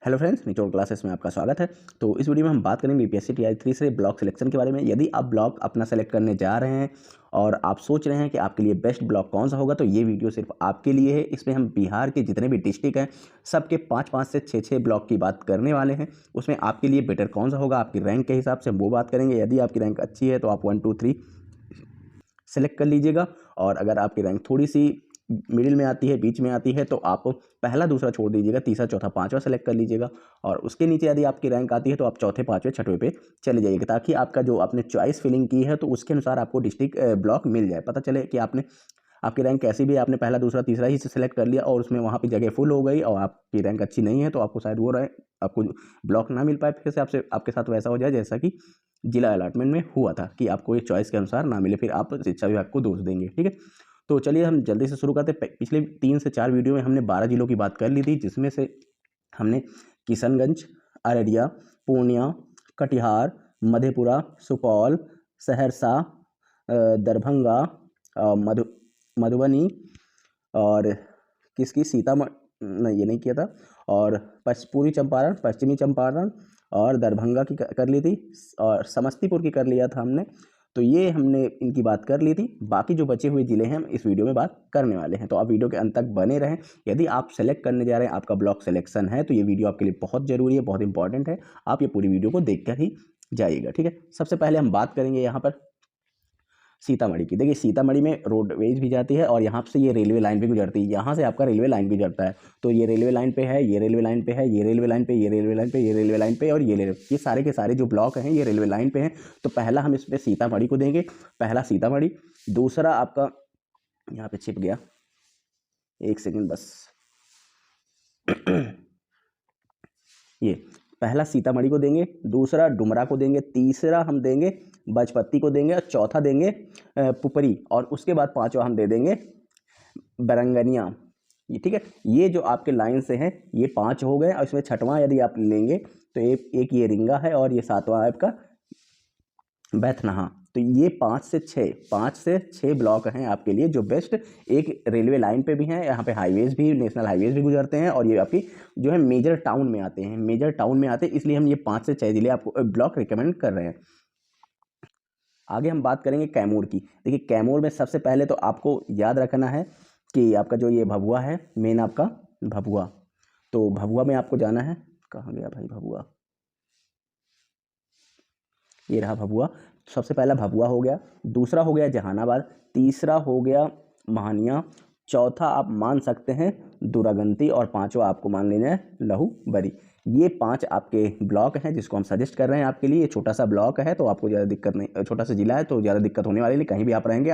Hello friends, निचोड़ classes में आपका स्वागत है। तो इस वीडियो में हम बात करेंगे यूपीएससी टीआई 3 से ब्लॉक सिलेक्शन के बारे में। यदि आप ब्लॉक अपना सेलेक्ट करने जा रहे हैं और आप सोच रहे हैं कि आपके लिए बेस्ट ब्लॉक कौन सा होगा, तो ये वीडियो सिर्फ आपके लिए है। इसमें हम बिहार के जितने भी डिस्ट्रिक्ट हैं सबके 5-5 से 6-6 ब्लॉक की बात करने वाले हैं। उसमें आपके लिए बेटर कौन सा होगा, आपकी रैंक के हिसाब से वो बात करेंगे। यदि आपकी रैंक अच्छी है तो आप 1, 2, 3 सेलेक्ट कर लीजिएगा, और अगर आपकी रैंक थोड़ी सी मिडिल में आती है, बीच में आती है, तो आप पहला दूसरा छोड़ दीजिएगा, तीसरा चौथा पांचवा सेलेक्ट कर लीजिएगा। और उसके नीचे यदि आपकी रैंक आती है तो आप चौथे पांचवें छठवें पे चले जाइएगा, ताकि आपका जो आपने चॉइस फिलिंग की है तो उसके अनुसार आपको डिस्ट्रिक्ट ब्लॉक मिल जाए। पता चले कि आपकी रैंक कैसी भी है, आपने पहला दूसरा तीसरा ही से सेलेक्ट कर लिया और उसमें वहाँ पे जगह फुल हो गई और आपकी रैंक अच्छी नहीं है, तो आपको शायद वो रैंक आपको ब्लॉक ना मिल पाए। फिर से आपके साथ वैसा हो जाए जैसा कि जिला अलॉटमेंट में हुआ था कि आपको ये चॉइस के अनुसार ना मिले, फिर आप शिक्षा विभाग को दोष देंगे। ठीक है, तो चलिए हम जल्दी से शुरू करते हैं। पिछले 3 से 4 वीडियो में हमने 12 जिलों की बात कर ली थी, जिसमें से हमने किशनगंज, अररिया, पूर्णिया, कटिहार, मधेपुरा, सुपौल, सहरसा, दरभंगा, मधुबनी और किसकी नहीं, ये नहीं किया था। और पूर्वी चंपारण, पश्चिमी चंपारण और दरभंगा की कर ली थी, और समस्तीपुर की कर लिया था हमने। तो ये हमने इनकी बात कर ली थी। बाकी जो बचे हुए ज़िले हैं हम इस वीडियो में बात करने वाले हैं, तो आप वीडियो के अंत तक बने रहें। यदि आप सेलेक्ट करने जा रहे हैं, आपका ब्लॉक सिलेक्शन है, तो ये वीडियो आपके लिए बहुत ज़रूरी है, बहुत इंपॉर्टेंट है। आप ये पूरी वीडियो को देखकर ही जाइएगा। ठीक है, सबसे पहले हम बात करेंगे यहाँ पर सीतामढ़ी की। देखिए, सीतामढ़ी में रोडवेज भी जाती है और यहाँ से ये रेलवे लाइन भी गुजरती है। यहाँ से आपका रेलवे लाइन भी गुजरता है, तो ये रेलवे लाइन पे है, ये रेलवे लाइन पे है, ये रेलवे लाइन पे, ये रेलवे लाइन पे, ये रेलवे लाइन पे और ये सारे के सारे जो ब्लॉक हैं ये रेलवे लाइन पे हैं। तो पहला हम इस पर सीतामढ़ी को देंगे, पहला सीतामढ़ी। दूसरा आपका यहाँ पे छिप गया, एक सेकेंड बस ये पहला सीतामढ़ी को देंगे, दूसरा डुमरा को देंगे, तीसरा हम देंगे बजपत्ती को देंगे और चौथा देंगे पुपरी, और उसके बाद पांचवा हम दे देंगे बरंगनिया। ये ठीक है, ये जो आपके लाइन से हैं ये 5 हो गए, और इसमें छठवां यदि आप लेंगे तो एक ये रिंगा है और ये 7वां आपका बैथनहा। तो ये 5 से 6 ब्लॉक हैं आपके लिए जो बेस्ट एक रेलवे लाइन पे भी हैं। यहाँ पे हाईवेज भी, नेशनल हाईवेज भी गुजरते हैं, और ये आपकी जो है मेजर टाउन में आते हैं, इसलिए हम ये 5 से 6 जिले आपको ब्लॉक रिकमेंड कर रहे हैं। आगे हम बात करेंगे कैमूर की। देखिए, कैमूर में सबसे पहले तो आपको याद रखना है कि आपका जो ये भभुआ है, मेन आपका भभुआ, तो भभुआ में आपको जाना है। कहाँ गया भाई भभुआ, ये रहा भभुआ। सबसे पहला भभुआ हो गया, दूसरा हो गया जहानाबाद, तीसरा हो गया महानिया, चौथा आप मान सकते हैं दुरागंती, और पांचवा आपको मान लेना है लहूबरी। ये 5 आपके ब्लॉक हैं जिसको हम सजेस्ट कर रहे हैं आपके लिए। ये छोटा सा ब्लॉक है तो आपको ज़्यादा दिक्कत नहीं, छोटा सा जिला है तो ज़्यादा दिक्कत होने वाली नहीं। कहीं भी आप रहेंगे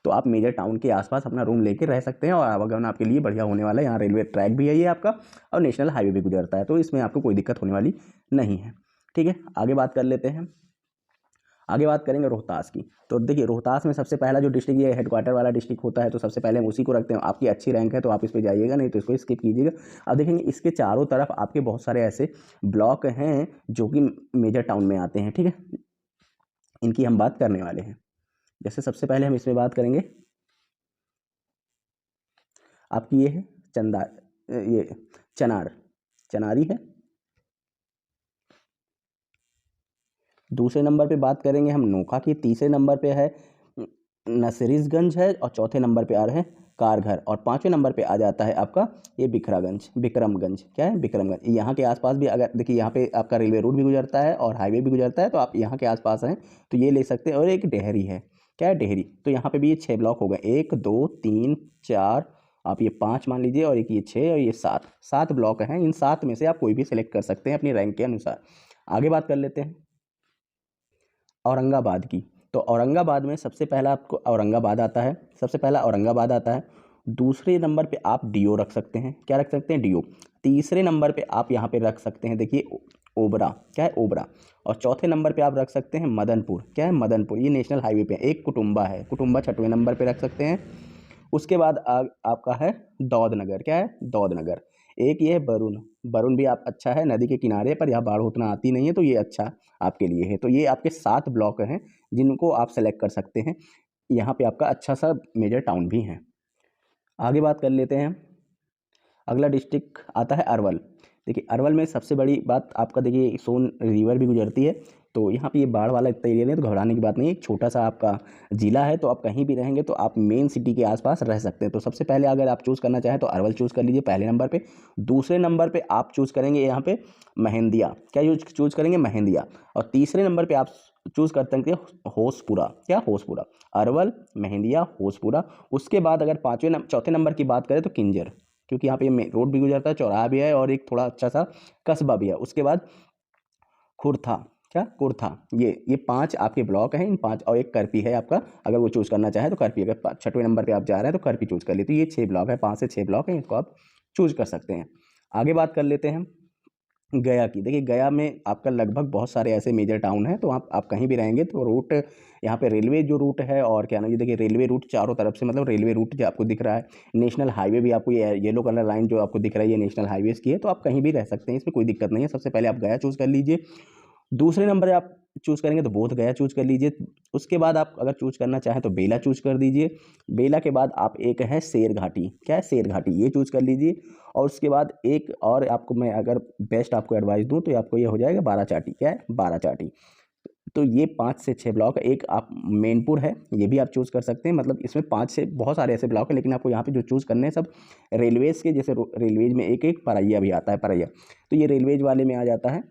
तो आप मेजर टाउन के आसपास अपना रूम लेके रह सकते हैं, और आवागमन आपके लिए बढ़िया होने वाला है। यहाँ रेलवे ट्रैक भी है ये आपका, और नेशनल हाईवे भी गुजरता है, तो इसमें आपको कोई दिक्कत होने वाली नहीं है। ठीक है, आगे बात कर लेते हैं। आगे बात करेंगे रोहतास की। तो देखिए, रोहतास में सबसे पहला जो डिस्ट्रिक्ट, ये हेडक्वार्टर वाला डिस्ट्रिक्ट होता है, तो सबसे पहले हम उसी को रखते हैं। आपकी अच्छी रैंक है तो आप इस पर जाइएगा, नहीं तो इसको स्किप कीजिएगा। अब देखेंगे इसके चारों तरफ आपके बहुत सारे ऐसे ब्लॉक हैं जो कि मेजर टाउन में आते हैं। ठीक है, इनकी हम बात करने वाले हैं। जैसे सबसे पहले हम इसमें बात करेंगे, आपकी ये है ये चनारी है। दूसरे नंबर पे बात करेंगे हम नोखा की, तीसरे नंबर पे है नसरीसगंज है, और चौथे नंबर पे आ रहे हैं कारघर, और 5वें नंबर पे आ जाता है आपका ये विक्रमगंज। क्या है? विक्रमगंज। यहाँ के आसपास भी, अगर देखिए यहाँ पे आपका रेलवे रूट भी गुजरता है और हाईवे भी गुजरता है, तो आप यहाँ के आसपास हैं तो ये ले सकते हैं। और एक डेहरी है। क्या है? डेहरी। तो यहाँ पे भी ये 6 ब्लॉक हो गए, 1, 2, 3, 4, आप ये 5 मान लीजिए, और एक ये 6 और ये 7 ब्लॉक हैं। इन 7 में से आप कोई भी सिलेक्ट कर सकते हैं अपनी रैंक के अनुसार। आगे बात कर लेते हैं औरंगाबाद की। तो औरंगाबाद में सबसे पहला आपको औरंगाबाद आता है, सबसे पहला औरंगाबाद आता है। दूसरे नंबर पे आप डीओ रख सकते हैं। क्या रख सकते हैं? डीओ। तीसरे नंबर पे आप यहाँ पे रख सकते हैं, देखिए ओबरा। क्या है? ओबरा। और चौथे नंबर पे आप रख सकते हैं मदनपुर। क्या है? मदनपुर। ये नेशनल हाईवे पे एक कुटुंबा है, कुटुंबा 6वें नंबर पे रख सकते हैं। उसके बाद आपका है दौदनगर। क्या है? दौदनगर। एक ये है बरुन भी आप अच्छा है, नदी के किनारे पर, यहाँ बाढ़ उतना आती नहीं है, तो ये अच्छा आपके लिए है। तो ये आपके 7 ब्लॉक हैं जिनको आप सेलेक्ट कर सकते हैं। यहाँ पे आपका अच्छा सा मेजर टाउन भी है। आगे बात कर लेते हैं, अगला डिस्ट्रिक्ट आता है अरवल। देखिए अरवल में सबसे बड़ी बात आपका, देखिए सोन रिवर भी गुजरती है, तो यहाँ पे ये बाढ़ वाला इतना एरिया नहीं है, तो घबराने की बात नहीं है। एक छोटा सा आपका जिला है, तो आप कहीं भी रहेंगे तो आप मेन सिटी के आसपास रह सकते हैं। तो सबसे पहले अगर आप चूज़ करना चाहें तो अरवल चूज़ कर लीजिए पहले नंबर पे। दूसरे नंबर पे आप चूज़ करेंगे यहाँ पे मेहंदिया, क्या चूज़ करेंगे, मेहंदिया। और तीसरे नंबर पे आप चूज़ कर सकते हैं होसपुरा, क्या, होसपुरा। अरवल, मेहंदिया, होसपुरा। उसके बाद अगर चौथे नंबर की बात करें तो किंजर, क्योंकि यहाँ पे रोड भी गुजरता है, चौराहा भी है और एक थोड़ा अच्छा सा कस्बा भी है। उसके बाद खुरथा, क्या, कुर्था। ये 5 आपके ब्लॉक हैं, इन 5, और एक करपी है आपका, अगर वो चूज़ करना चाहे तो करपी। अगर छठवें नंबर पे आप जा रहे हैं तो करपी चूज़ कर लीजिए। ये 6 ब्लॉक है, 5 से 6 ब्लॉक हैं, इसको आप चूज़ कर सकते हैं। आगे बात कर लेते हैं गया की। देखिए गया में आपका लगभग बहुत सारे ऐसे मेजर टाउन हैं, तो आप कहीं भी रहेंगे तो रूट यहाँ पे रेलवे जो रूट है, और क्या नाम, ये देखिए रेलवे रूट चारों तरफ से, मतलब रेलवे रूट जो आपको दिख रहा है। नेशनल हाईवे भी आपको, ये येलो कलर लाइन जो आपको दिख रहा है, ये नेशनल हाईवेज़ की है, तो आप कहीं भी रह सकते हैं, इसमें कोई दिक्कत नहीं है। सबसे पहले आप गया चूज़ कर लीजिए। दूसरे नंबर पे आप चूज़ करेंगे तो बोध गया चूज़ कर लीजिए। उसके बाद आप अगर चूज़ करना चाहें तो बेला चूज़ कर दीजिए। बेला के बाद आप एक है शेर घाटी, क्या है, शेर घाटी, ये चूज़ कर लीजिए। और उसके बाद एक और आपको मैं अगर बेस्ट आपको एडवाइस दूँ तो आपको ये हो जाएगा बाराचाटी, क्या है, बाराचाटी। तो ये 5 से 6 ब्लॉक है। एक आप मैनपुर है, ये भी आप चूज़ कर सकते हैं। मतलब इसमें 5 से बहुत सारे ऐसे ब्लॉक हैं, लेकिन आपको यहाँ पे जो चूज़ करने हैं सब रेलवेज़ के, जैसे रेलवेज़ में एक एक परैया भी आता है, परैया, तो ये रेलवेज़ वाले में आ जाता है,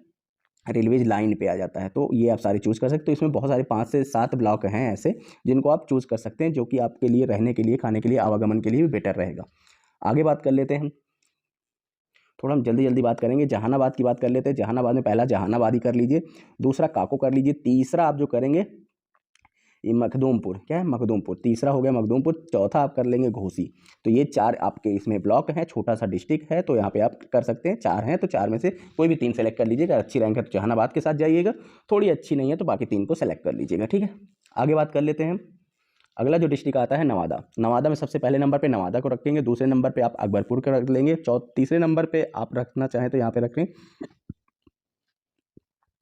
रेलवेज लाइन पे आ जाता है। तो ये आप सारे चूज़ कर सकते हो। तो इसमें बहुत सारे 5 से 7 ब्लॉक हैं ऐसे, जिनको आप चूज़ कर सकते हैं, जो कि आपके लिए रहने के लिए, खाने के लिए, आवागमन के लिए भी बेटर रहेगा। आगे बात कर लेते हैं, थोड़ा हम जल्दी जल्दी बात करेंगे। जहानाबाद की बात कर लेते हैं। जहानाबाद में पहला जहानाबाद ही कर लीजिए, दूसरा काको कर लीजिए, तीसरा आप जो करेंगे ये मखदूमपुर, क्या है, मखदूमपुर, तीसरा हो गया मखदूमपुर, चौथा आप कर लेंगे घोसी। तो ये 4 आपके इसमें ब्लॉक हैं, छोटा सा डिस्ट्रिक्ट है, तो यहाँ पे आप कर सकते हैं। 4 हैं तो 4 में से कोई भी 3 सेलेक्ट कर लीजिएगा। अच्छी रैंक है तो जहानाबाद के साथ जाइएगा, थोड़ी अच्छी नहीं है तो बाकी 3 को सेलेक्ट कर लीजिएगा, ठीक है। आगे बात कर लेते हैं, अगला जो डिस्ट्रिक्ट आता है नवादा। नवादा में सबसे पहले नंबर पे नवादा को रखेंगे, दूसरे नंबर पे आप अकबरपुर को रख लेंगे, तीसरे नंबर पे आप रखना चाहें तो यहाँ पे रखें,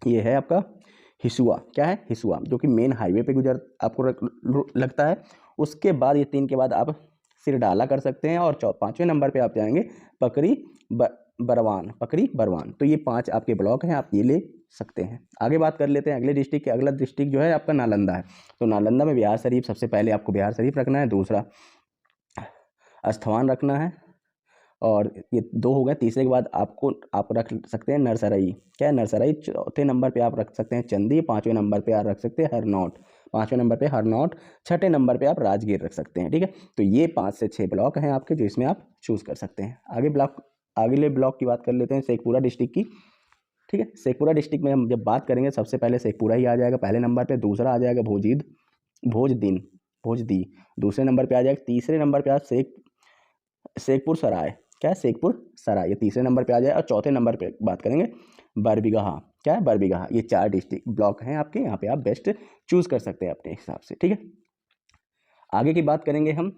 ये है आपका हिसुआ, क्या है, हिसुआ, जो कि मेन हाईवे पे गुजर आपको लगता है। उसके बाद ये 3 के बाद आप सिरडाला कर सकते हैं, और 5वें नंबर पे आप जाएंगे पकरी बरवान, पकरी बरवान। तो ये 5 आपके ब्लॉक हैं, आप ये ले सकते हैं। आगे बात कर लेते हैं अगले डिस्ट्रिक्ट के। अगला डिस्ट्रिक्ट जो है आपका नालंदा है। तो नालंदा में बिहार शरीफ, सबसे पहले आपको बिहार शरीफ रखना है, दूसरा अस्थवान रखना है, और ये 2 हो गए। तीसरे के बाद आप रख सकते हैं नरसराई, क्या है, नरसराई। चौथे नंबर पे आप रख सकते हैं चंदी, 5वें नंबर पे आप रख सकते हैं हरनौट, 5वें नंबर पे हरनौट, छठे नंबर पे आप राजगीर रख सकते हैं, ठीक है। तो ये 5 से 6 ब्लॉक हैं आपके, जो इसमें आप चूज़ कर सकते हैं। अगले ब्लॉक की बात कर लेते हैं शेखपुरा डिस्ट्रिक्ट की, ठीक है। शेखपुरा डिस्ट्रिक्ट में हम जब बात करेंगे, सबसे पहले शेखपुरा ही आ जाएगा पहले नंबर पे, दूसरा आ जाएगा भोजदी, दूसरे नंबर पे आ जाएगा, तीसरे नंबर पे आप शेखपुर सराय, क्या है, शेखपुर सराय, ये तीसरे नंबर पे आ जाए। और चौथे नंबर पे बात करेंगे बरबीघा, क्या है, बरबीघा। ये 4 डिस्ट्रिक्ट ब्लॉक हैं आपके, यहाँ पे आप बेस्ट चूज़ कर सकते हैं अपने हिसाब से, ठीक है। आगे की बात करेंगे हम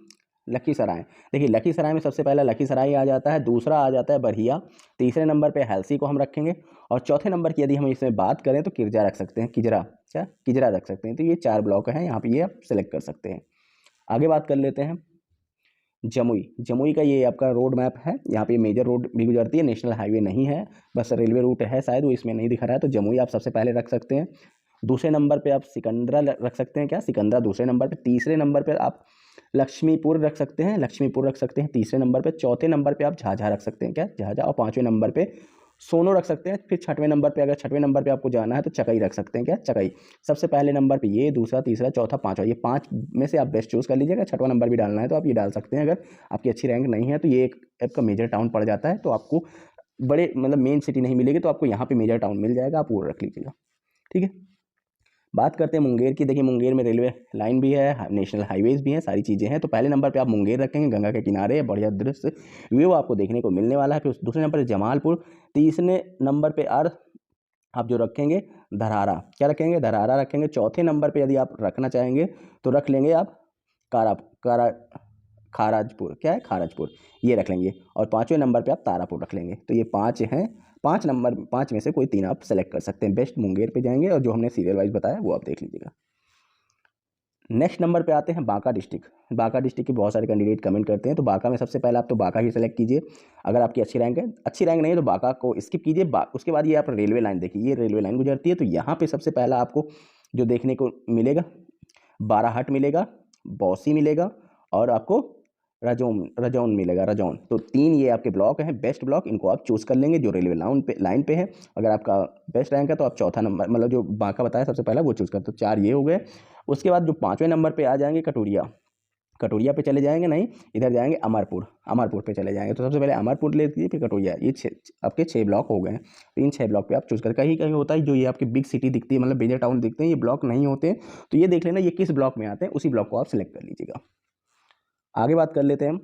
लखीसराय। देखिए लखीसराय में सबसे पहला लखीसराय आ जाता है, दूसरा आ जाता है बरहिया, तीसरे नंबर पे हेल्सी को हम रखेंगे, और चौथे नंबर की यदि हम इसमें बात करें तो किरजा रख सकते हैं, किजरा, क्या, किजरा रख सकते हैं। तो ये 4 ब्लॉक हैं यहाँ पे, ये आप सेलेक्ट कर सकते हैं। आगे बात कर लेते हैं जमुई का। ये आपका रोड मैप है, यहाँ पे मेजर रोड भी गुजरती है, नेशनल हाईवे नहीं है, बस रेलवे रूट है, शायद वो इसमें नहीं दिखा रहा है। तो जमुई आप सबसे पहले रख सकते हैं। दूसरे नंबर पे आप सिकंदरा रख सकते हैं, क्या, सिकंदरा दूसरे नंबर पे। तीसरे नंबर पे आप लक्ष्मीपुर रख सकते हैं, लक्ष्मीपुर रख सकते हैं तीसरे नंबर पे। चौथे नंबर पे आप झाझा रख सकते हैं, क्या, झाझा। और 5वें नंबर पे सोनो रख सकते हैं। फिर छठवें नंबर पे, अगर छठवें नंबर पे आपको जाना है तो चकई रख सकते हैं, क्या, चकई। सबसे पहले नंबर पे ये, दूसरा, तीसरा, चौथा, 5वां, ये 5 में से आप बेस्ट चूज़ कर लीजिएगा। छठवां नंबर भी डालना है तो आप ये डाल सकते हैं। अगर आपकी अच्छी रैंक नहीं है तो ये एक आपका मेजर टाउन पड़ जाता है, तो आपको बड़े मतलब मेन सिटी नहीं मिलेगी, तो आपको यहाँ पे मेजर टाउन मिल जाएगा, आप वो रख लीजिएगा, ठीक है। बात करते हैं मुंगेर की। देखिए मुंगेर में रेलवे लाइन भी है, नेशनल हाईवेज़ भी हैं, सारी चीज़ें हैं। तो पहले नंबर पे आप मुंगेर रखेंगे, गंगा के किनारे, बढ़िया दृश्य व्यू आपको देखने को मिलने वाला है। फिर दूसरे नंबर पर जमालपुर, तीसरे नंबर पे आप जो रखेंगे धरारा, क्या रखेंगे, धरारा रखेंगे। चौथे नंबर पे यदि आप रखना चाहेंगे तो रख लेंगे आप खाराजपुर, क्या है, खाराजपुर, ये रख लेंगे। और 5वें नंबर पे आप तारापुर रख लेंगे। तो ये 5 हैं, 5 में से कोई 3 आप सेलेक्ट कर सकते हैं। बेस्ट मुंगेर पे जाएंगे, और जो हमने सीरियल वाइज बताया वो आप देख लीजिएगा। नेक्स्ट नंबर पे आते हैं बांका डिस्ट्रिक्ट। बांका डिस्ट्रिक्ट के बहुत सारे कैंडिडेट कमेंट करते हैं, तो बांका में सबसे पहले आप तो बांका ही सेलेक्ट कीजिए अगर आपकी अच्छी रैंक है। अच्छी रैंक नहीं है तो बांका को स्किप कीजिए। उसके बाद ये आप रेलवे लाइन देखिए, ये रेलवे लाइन गुजरती है, तो यहाँ पे सबसे पहला आपको जो देखने को मिलेगा बाराहट मिलेगा, बौसी मिलेगा और आपको रजौन मिलेगा, रजौन। तो 3 ये आपके ब्लॉक हैं, बेस्ट ब्लॉक, इनको आप चूज़ कर लेंगे जो रेलवे लाइन पे है। अगर आपका बेस्ट रैंक है तो आप चौथा नंबर, मतलब जो बांका बताया सबसे पहला वो चूज़ करते, तो 4 ये हो गए। उसके बाद जो 5वें नंबर पे आ जाएंगे कटोरिया पे चले जाएंगे, नहीं इधर जाएंगे अमरपुर पे चले जाएंगे। तो सबसे पहले अमरपुर ले लीजिए, फिर कटोरिया। ये आपके 6 ब्लॉक हो गए हैं। तो इन 6 ब्लॉक पे आप चूज़ कर, कहीं कहीं होता है जो ये आपकी बिग सिटी दिखती है, मतलब मेजर टाउन दिखते हैं, ये ब्लॉक नहीं होते हैं, तो ये देख लेना ये किस ब्लॉक में आते हैं, उसी ब्लॉक को आप सिलेक्ट कर लीजिएगा। आगे बात कर लेते हैं हम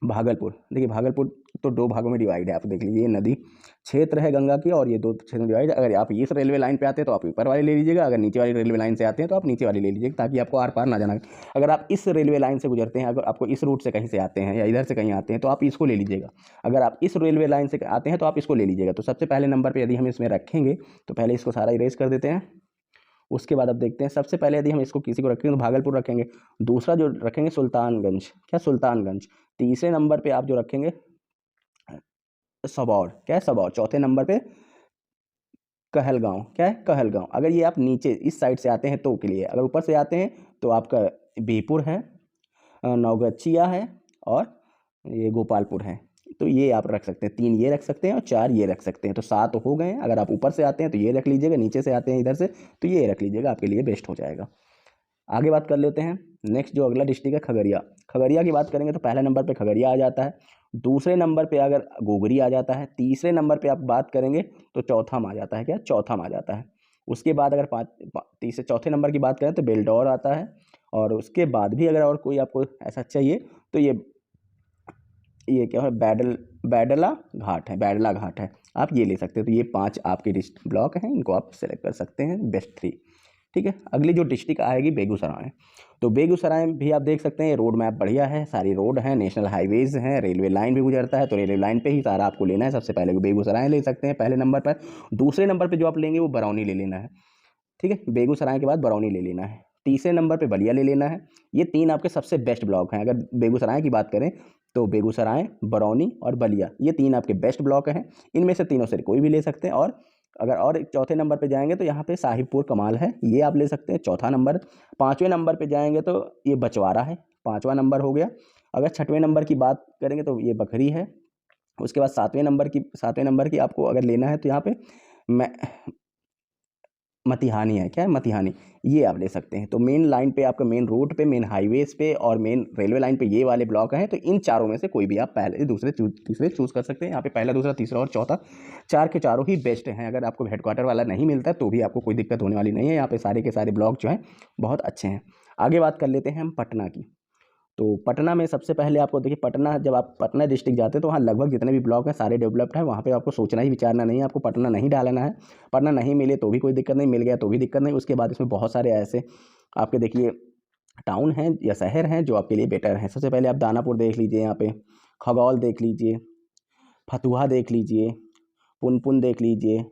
भागलपुर। देखिए भागलपुर तो 2 भागों में डिवाइड है, आप देख लीजिए, ये नदी क्षेत्र है गंगा की और ये 2 क्षेत्र में डिवाइड है। अगर आप इस रेलवे लाइन पे आते हैं तो आप ऊपर वाली ले लीजिएगा, अगर नीचे वाली रेलवे लाइन से आते हैं तो आप नीचे वाली ले लीजिएगा, ताकि आपको आर पार ना जाना। अगर आप इस रेलवे लाइन से गुजरते हैं, अगर आपको इस रूट से कहीं से आते हैं या इधर से कहीं आते हैं तो आप इसको ले लीजिएगा। अगर आप इस रेलवे लाइन से आते हैं तो आप इसको ले लीजिएगा। तो सबसे पहले नंबर पर यदि हम इसमें रखेंगे तो पहले इसको सारा इरेज कर देते हैं। उसके बाद अब देखते हैं, सबसे पहले यदि हम इसको किसी को रखेंगे तो भागलपुर रखेंगे। दूसरा जो रखेंगे सुल्तानगंज, क्या सुल्तानगंज। तीसरे नंबर पे आप जो रखेंगे सबौर, क्या है सबौर। चौथे नंबर पे कहलगांव, क्या है कहलगांव। अगर ये आप नीचे इस साइड से आते हैं तो के लिए, अगर ऊपर से आते हैं तो आपका बीपुर है, नवगछिया है और ये गोपालपुर है। तो ये आप रख सकते हैं, 3 ये रख सकते हैं और 4 ये रख सकते हैं, तो 7 हो गए हैं। अगर आप ऊपर से आते हैं तो ये रख लीजिएगा, नीचे से आते हैं इधर से तो ये रख लीजिएगा, आपके लिए बेस्ट हो जाएगा। आगे बात कर लेते हैं, नेक्स्ट जो अगला डिस्ट्रिक्ट है खगड़िया। खगड़िया की बात करेंगे तो पहले नंबर पे खगड़िया आ जाता है, दूसरे नंबर पे अगर गोगरी आ जाता है, तीसरे नंबर पे आप बात करेंगे तो चौथा में आ जाता है, क्या चौथा में आ जाता है। उसके बाद अगर तीसरे चौथे नंबर की बात करें तो बेलडौर आता है, और उसके बाद भी अगर और कोई आपको ऐसा चाहिए तो ये क्या है बैडला घाट है, आप ये ले सकते हैं। तो ये 5 आपके ब्लॉक हैं, इनको आप सेलेक्ट कर सकते हैं, बेस्ट 3। ठीक है, अगली जो डिस्ट्रिक्ट आएगी बेगूसराय। तो बेगूसराय भी आप देख सकते हैं, रोड मैप बढ़िया है, सारी रोड है, नेशनल हाईवेज हैं, रेलवे लाइन भी गुजरता है, तो रेलवे लाइन पे ही सारा आपको लेना है। सबसे पहले बेगूसराय ले सकते हैं पहले नंबर पर। दूसरे नंबर पर जो आप लेंगे वो बरौनी ले लेना है। ठीक है, बेगूसराय के बाद बरौनी ले लेना है। तीसरे नंबर पे बलिया ले लेना है। ये 3 आपके सबसे बेस्ट ब्लॉक हैं। अगर बेगूसराय की बात करें तो बेगूसराय, बरौनी और बलिया, ये 3 आपके बेस्ट ब्लॉक हैं। इनमें से तीनों से कोई भी ले सकते हैं। और अगर और चौथे नंबर पे जाएंगे तो यहाँ पे साहिबपुर कमाल है, ये आप ले सकते हैं, चौथा नंबर। 5वें नंबर पे जाएंगे तो ये बछवाड़ा है, 5वां नंबर हो गया। अगर 6वें नंबर की बात करेंगे तो ये बखरी है। उसके बाद 7वें नंबर की आपको अगर लेना है तो यहाँ पे मतिहानी है, क्या है मतिहानी, ये आप ले सकते हैं। तो मेन लाइन पे आपका, मेन रूट पे, मेन हाईवेज पे और मेन रेलवे लाइन पे ये वाले ब्लॉक हैं। तो इन चारों में से कोई भी आप पहले दूसरे तीसरे चूज़ कर सकते हैं। यहाँ पे पहला, दूसरा, तीसरा और चौथा, 4 के चारों ही बेस्ट हैं। अगर आपको हेडक्वार्टर वाला नहीं मिलता है तो भी आपको कोई दिक्कत होने वाली नहीं है। यहाँ पे सारे के सारे ब्लॉक जो हैं बहुत अच्छे हैं। आगे बात कर लेते हैं हम पटना की। तो पटना में सबसे पहले आपको देखिए, पटना जब आप पटना डिस्ट्रिक्ट जाते हैं तो वहाँ लगभग जितने भी ब्लॉक हैं सारे डेवलप्ड हैं। वहाँ पे आपको सोचना ही विचारना नहीं है, आपको पटना नहीं डालना है। पटना नहीं मिले तो भी कोई दिक्कत नहीं, मिल गया तो भी दिक्कत नहीं। उसके बाद इसमें बहुत सारे ऐसे आपके देखिए टाउन हैं या शहर हैं जो आपके लिए बेटर हैं। सबसे पहले आप दानापुर देख लीजिए, यहाँ पे खगौल देख लीजिए, फतुहा देख लीजिए, पुनपुन देख लीजिए,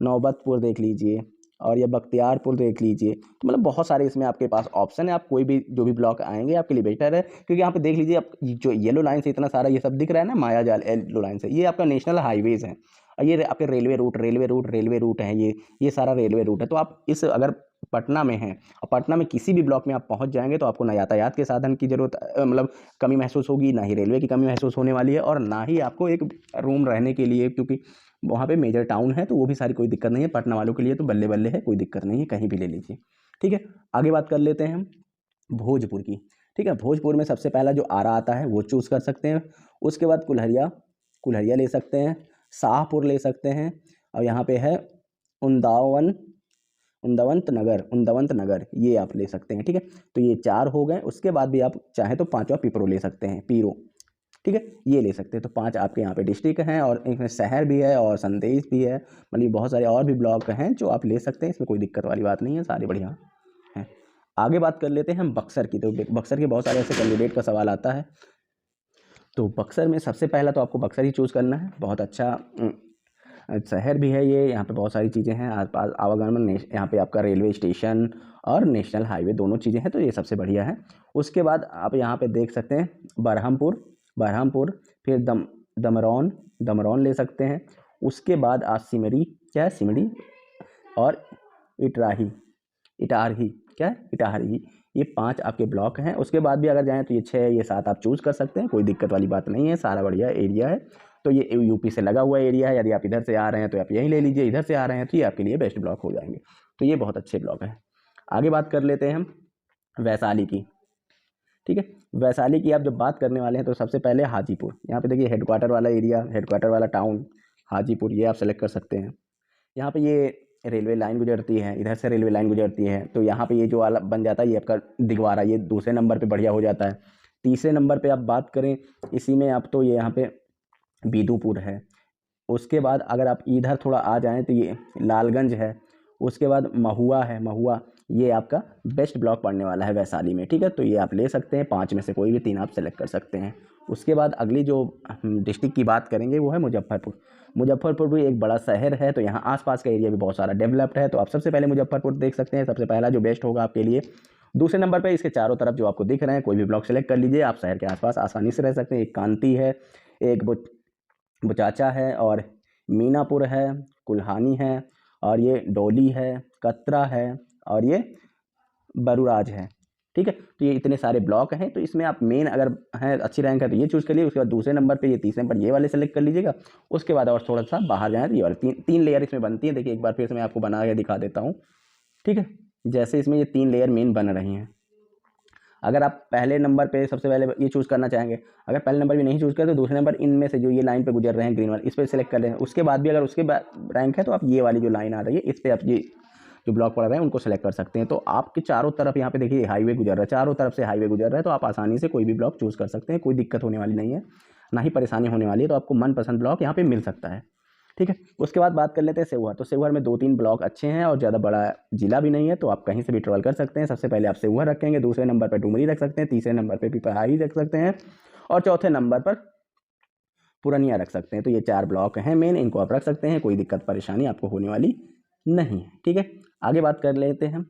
नौबतपुर देख लीजिए और ये बख्तियारपुर देख लीजिए। तो मतलब बहुत सारे इसमें आपके पास ऑप्शन है, आप कोई भी जो भी ब्लॉक आएंगे आपके लिए बेटर है। क्योंकि यहाँ पे देख लीजिए, आप जो येलो लाइन से इतना सारा ये सब दिख रहा है ना, मायाजाल येलो लाइन से, ये आपका नेशनल हाईवेज है। और ये आपके रेलवे रूट है, ये सारा रेलवे रूट है। तो आप इस अगर पटना में हैं और पटना में किसी भी ब्लॉक में आप पहुंच जाएंगे तो आपको ना यातायात के साधन की जरूरत, मतलब कमी महसूस होगी, ना ही रेलवे की कमी महसूस होने वाली है, और ना ही आपको एक रूम रहने के लिए, क्योंकि वहाँ पे मेजर टाउन है तो वो भी सारी कोई दिक्कत नहीं है। पटना वालों के लिए तो बल्ले बल्ले है, कोई दिक्कत नहीं है, कहीं भी ले लीजिए। ठीक है, आगे बात कर लेते हैं हम भोजपुर की। ठीक है, भोजपुर में सबसे पहला जो आरा आता है वो चूज़ कर सकते हैं। उसके बाद कुल्हरिया ले सकते हैं, शाहपुर ले सकते हैं, और यहाँ पे है उंदावंत नगर, ये आप ले सकते हैं। ठीक है, तो ये 4 हो गए। उसके बाद भी आप चाहें तो 5वां पिपरो ले सकते हैं, पीरो। ठीक है, ये ले सकते हैं। तो 5 आपके यहाँ पे डिस्ट्रिक्ट हैं और इसमें शहर भी है और संदेश भी है, मतलब बहुत सारे और भी ब्लॉक हैं जो आप ले सकते हैं। इसमें कोई दिक्कत वाली बात नहीं है, सारे बढ़िया हैं। आगे बात कर लेते हैं हम बक्सर की। तो बक्सर के बहुत सारे ऐसे कैंडिडेट का सवाल आता है। तो बक्सर में सबसे पहला तो आपको बक्सर ही चूज़ करना है। बहुत अच्छा शहर भी है ये, यहाँ पे बहुत सारी चीज़ें हैं आसपास आवागमन, यहाँ पे आपका रेलवे स्टेशन और नेशनल हाईवे दोनों चीज़ें हैं, तो ये सबसे बढ़िया है। उसके बाद आप यहाँ पे देख सकते हैं बरहमपुर, फिर दमरौन दमरौन ले सकते हैं। उसके बाद आप सिमरी, क्या है सिमरी, और इटराही इटारही, क्या है इटारही, ये 5 आपके ब्लॉक हैं। उसके बाद भी अगर जाएँ तो ये 6 ये 7 आप चूज़ कर सकते हैं, कोई दिक्कत वाली बात नहीं है, सारा बढ़िया एरिया है। तो ये यूपी से लगा हुआ एरिया है, यदि आप इधर से आ रहे हैं तो आप यहीं ले लीजिए, इधर से आ रहे हैं तो ये आपके लिए बेस्ट ब्लॉक हो जाएंगे। तो ये बहुत अच्छे ब्लॉक हैं। आगे बात कर लेते हैं हम वैशाली की। ठीक है, वैशाली की आप जब बात करने वाले हैं तो सबसे पहले हाजीपुर, यहाँ पे देखिए हेडक्वार्टर वाला एरिया, हेडक्वार्टर वाला टाउन हाजीपुर, ये आप सेलेक्ट कर सकते हैं। यहाँ पे ये रेलवे लाइन गुजरती है, इधर से रेलवे लाइन गुजरती है, तो यहाँ पे ये जो वाला बन जाता है ये आपका दिगवारा, ये दूसरे नंबर पे बढ़िया हो जाता है। तीसरे नंबर पे आप बात करें इसी में आप, तो ये यहाँ पे बिदुपुर है। उसके बाद अगर आप इधर थोड़ा आ जाएं तो ये लालगंज है। उसके बाद महुआ है, महुआ ये आपका बेस्ट ब्लॉक पड़ने वाला है वैशाली में। ठीक है, तो ये आप ले सकते हैं, 5 में से कोई भी 3 आप सेलेक्ट कर सकते हैं। उसके बाद अगली जो डिस्ट्रिक्ट की बात करेंगे वो है मुजफ्फरपुर। मुजफ्फरपुर भी एक बड़ा शहर है, तो यहाँ आसपास का एरिया भी बहुत सारा डेवलप्ड है, तो आप सबसे पहले मुजफ्फरपुर देख सकते हैं, सबसे पहला जो बेस्ट होगा आपके लिए। दूसरे नंबर पे इसके चारों तरफ जो आपको दिख रहे हैं कोई भी ब्लॉक सेलेक्ट कर लीजिए, आप शहर के आसपास आसानी से रह सकते हैं। एक कांती है, एक बुचाचा है, और मीनापुर है, कुल्हानी है, और ये डोली है, कतरा है, और ये बरूराज है। ठीक है, तो ये इतने सारे ब्लॉक हैं, तो इसमें आप मेन अगर हैं अच्छी रैंक है तो ये चूज़ करिए। उसके बाद दूसरे नंबर पे ये, तीसरे नंबर ये वाले सेलेक्ट कर लीजिएगा। उसके बाद और थोड़ा सा बाहर जाएँ तो ये वाले तीन लेयर इसमें बनती है। देखिए एक बार फिर से मैं आपको बना के दिखा देता हूँ। ठीक है, जैसे इसमें ये 3 लेयर मेन बन रही हैं। अगर आप पहले नंबर पे सबसे पहले ये चूज़ करना चाहेंगे, अगर पहले नंबर भी नहीं चूज़ करते तो दूसरे नंबर इनमें से जो ये लाइन पे गुजर रहे हैं ग्रीन वाले, इस पर सेलेक्ट कर लें। उसके बाद भी अगर उसके बाद रैंक है तो आप ये वाली जो लाइन आ रही है इस पर आप ये जो ब्लॉक पड़ रहे हैं उनको सेलेक्ट कर सकते हैं। तो आपके चारों तरफ यहाँ पे देखिए हाईवे गुजर रहा है, चारों तरफ से हाईवे गुजर रहा है, तो आप आसानी से कोई भी ब्लॉक चूज़ कर सकते हैं, कोई दिक्कत होने वाली नहीं है, ना ही परेशानी होने वाली है। तो आपको मनपसंद ब्लॉक यहाँ पे मिल सकता है। ठीक है, उसके बाद बात कर लेते हैं सेवहर। तो सेवहर में 2-3 ब्लॉक अच्छे हैं और ज़्यादा बड़ा जिला भी नहीं है, तो आप कहीं से भी ट्रेवल कर सकते हैं। सबसे पहले आप सेवहर रखेंगे, दूसरे नंबर पर डुमरी रख सकते हैं, तीसरे नंबर पर पिपराही रख सकते हैं, और चौथे नंबर पर पूर्णिया रख सकते हैं। तो ये 4 ब्लॉक हैं मेन, इनको आप रख सकते हैं, कोई दिक्कत परेशानी आपको होने वाली नहीं है। ठीक है, आगे बात कर लेते हैं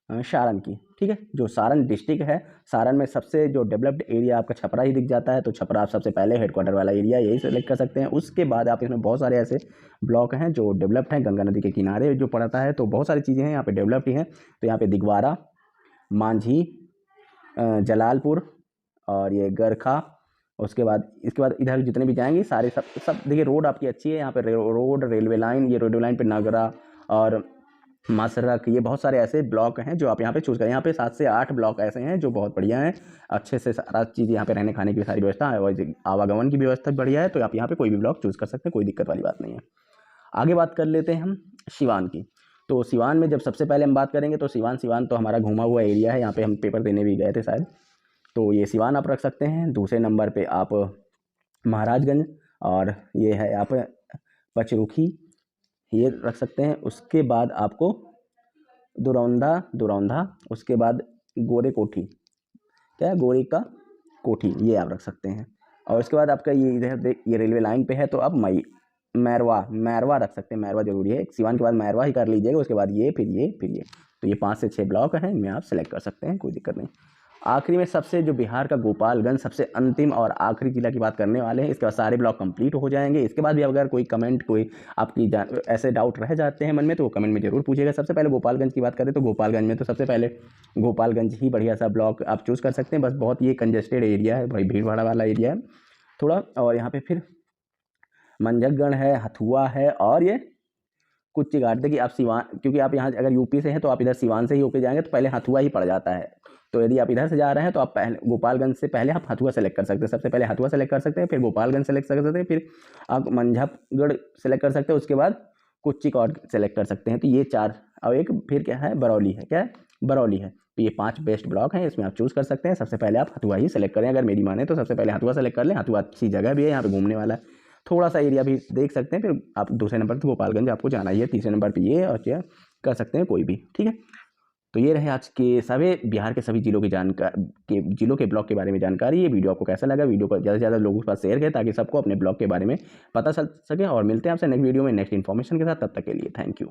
सारण की। ठीक है, जो सारण डिस्ट्रिक्ट है, सारण में सबसे जो डेवलप्ड एरिया आपका छपरा ही दिख जाता है, तो छपरा आप सबसे पहले हेडक्वार्टर वाला एरिया यही सेलेक्ट कर सकते हैं। उसके बाद आप इसमें बहुत सारे ऐसे ब्लॉक हैं जो डेवलप्ड हैं, गंगा नदी के किनारे जो पड़ता है, तो बहुत सारी चीज़ें हैं यहाँ पे डेवलप्ड ही हैं। तो यहाँ पे दिगवारा, मांझी, जलालपुर, और ये गरखा। उसके बाद इसके बाद इधर जितने भी जाएंगे सारे सब देखिए रोड आपकी अच्छी है यहाँ पे, रोड रेलवे लाइन, ये रेलवे लाइन पे नगरा और मसरक, ये बहुत सारे ऐसे ब्लॉक हैं जो आप यहाँ पे चूज़ करें। यहाँ पे 7 से 8 ब्लॉक ऐसे हैं जो बहुत बढ़िया हैं, अच्छे से सारा चीज़ यहाँ पे रहने खाने की सारी व्यवस्था है, और आवागमन की व्यवस्था बढ़िया है, तो आप यहाँ पे कोई भी ब्लॉक चूज़ कर सकते हैं, कोई दिक्कत वाली बात नहीं है। आगे बात कर लेते हैं हम सिवान की। तो सिवान में जब सबसे पहले हम बात करेंगे तो सिवान तो हमारा घूमा हुआ एरिया है, यहाँ पे हम पेपर देने भी गए थे शायद, तो ये सिवान आप रख सकते हैं। दूसरे नंबर पे आप महाराजगंज, और ये है आप पचरुखी, ये रख सकते हैं। उसके बाद आपको दुरौंधा, उसके बाद गोरे कोठी, क्या है गोरे का कोठी, ये आप रख सकते हैं। और उसके बाद आपका ये इधर ये रेलवे लाइन पे है, तो आप मैरवा रख सकते हैं, मैरवा जरूरी है। सिवान के बाद मैरवा ही कर लीजिएगा, उसके बाद ये फिर ये। तो ये 5 से 6 ब्लॉक हैं, इनमें आप सेलेक्ट कर सकते हैं, कोई दिक्कत नहीं। आखिरी में सबसे जो बिहार का गोपालगंज सबसे अंतिम और आखिरी जिला की बात करने वाले हैं। इसके बाद सारे ब्लॉक कंप्लीट हो जाएंगे। इसके बाद भी अगर कोई कमेंट, कोई आपकी ऐसे डाउट रह जाते हैं मन में, तो वो कमेंट में जरूर पूछिएगा। सबसे पहले गोपालगंज की बात करें तो गोपालगंज में तो सबसे पहले गोपालगंज ही बढ़िया सा ब्लॉक आप चूज़ कर सकते हैं। बस बहुत ये कंजेस्टेड एरिया है भाई, भीड़ भाड़ वाला एरिया है थोड़ा, और यहाँ पे फिर मंझगढ़ है, हथुआ है, और ये कुच्ची घाट। देखिए आप सिवान, क्योंकि आप यहाँ अगर यूपी से हैं तो आप इधर सिवान से ही होके जाएंगे तो पहले हथुआ ही पड़ जाता है। तो यदि आप इधर से जा रहे हैं तो आप पहले गोपालगंज से पहले आप हथुआ सेलेक्ट कर सकते हैं। सबसे पहले हथुआ सेलेक्ट कर सकते हैं, फिर गोपालगंज सेलेक्ट कर सकते हैं, फिर आप मंझगढ़ सेलेक्ट कर सकते हैं, उसके बाद कुच्ची घाट सेलेक्ट कर सकते हैं। तो ये 4, और एक फिर क्या है बरौली है, क्या है बरौली है। तो ये 5 बेस्ट ब्लॉक हैं, इसमें आप चूज़ कर सकते हैं। सबसे पहले आप हथुआ ही सेलेक्ट करें, अगर मेरी माने तो सबसे पहले हथुआ सेलेक्ट कर लें। हथुआ अच्छी जगह भी है, यहाँ पे घूमने वाला है, थोड़ा सा एरिया भी देख सकते हैं। फिर आप दूसरे नंबर पर गोपालगंज आपको जाना ही है, तीसरे नंबर पर ये, और क्या कर सकते हैं कोई भी। ठीक है, तो ये रहे आज के सभी बिहार के सभी जिलों की जिलों के ब्लॉग के बारे में जानकारी। ये वीडियो आपको कैसा लगा, वीडियो को ज़्यादा से ज़्यादा लोगों के पास शेयर करें ताकि सबको अपने ब्लॉग के बारे में पता चल सके। और मिलते हैं आपसे नेक्स्ट वीडियो में नेक्स्ट इन्फॉर्मेशन के साथ, तब तक के लिए थैंक यू।